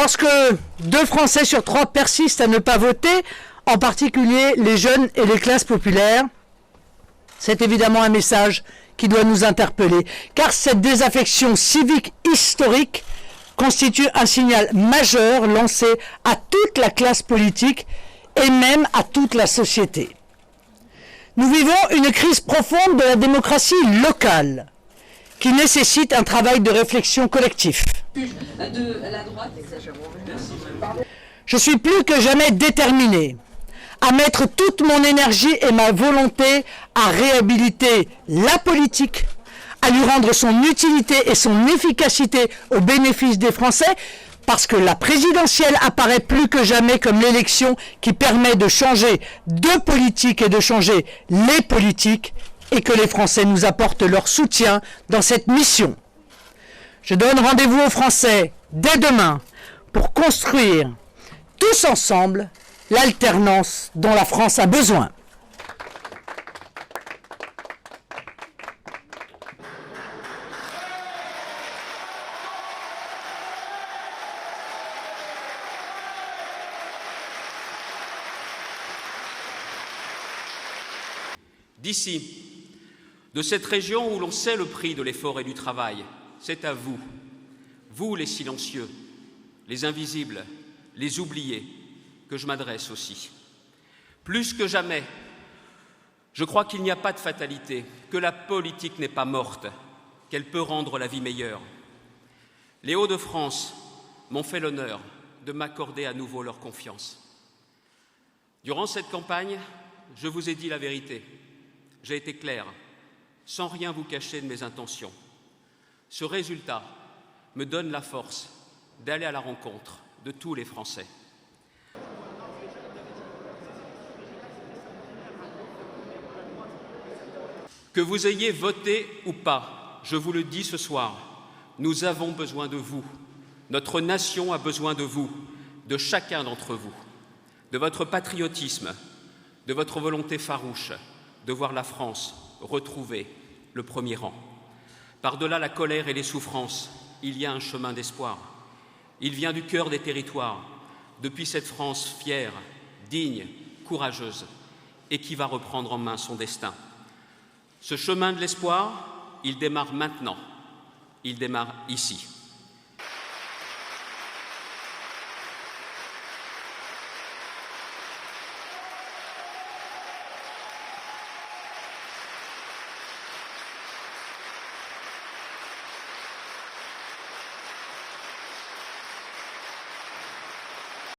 Lorsque 2 Français sur 3 persistent à ne pas voter, en particulier les jeunes et les classes populaires, c'est évidemment un message qui doit nous interpeller, car cette désaffection civique historique constitue un signal majeur lancé à toute la classe politique et même à toute la société. Nous vivons une crise profonde de la démocratie locale qui nécessite un travail de réflexion collectif. Je suis plus que jamais déterminé à mettre toute mon énergie et ma volonté à réhabiliter la politique, à lui rendre son utilité et son efficacité au bénéfice des Français, parce que la présidentielle apparaît plus que jamais comme l'élection qui permet de changer de politique et de changer les politiques, et que les Français nous apportent leur soutien dans cette mission. Je donne rendez-vous aux Français dès demain pour construire tous ensemble l'alternance dont la France a besoin. D'ici, de cette région où l'on sait le prix de l'effort et du travail, c'est à vous, vous les silencieux, les invisibles, les oubliés, que je m'adresse aussi. Plus que jamais, je crois qu'il n'y a pas de fatalité, que la politique n'est pas morte, qu'elle peut rendre la vie meilleure. Les Hauts-de-France m'ont fait l'honneur de m'accorder à nouveau leur confiance. Durant cette campagne, je vous ai dit la vérité. J'ai été clair, sans rien vous cacher de mes intentions. Ce résultat me donne la force d'aller à la rencontre de tous les Français. Que vous ayez voté ou pas, je vous le dis ce soir, nous avons besoin de vous. Notre nation a besoin de vous, de chacun d'entre vous, de votre patriotisme, de votre volonté farouche de voir la France retrouver le premier rang. Par-delà la colère et les souffrances, il y a un chemin d'espoir. Il vient du cœur des territoires, depuis cette France fière, digne, courageuse, et qui va reprendre en main son destin. Ce chemin de l'espoir, il démarre maintenant, il démarre ici.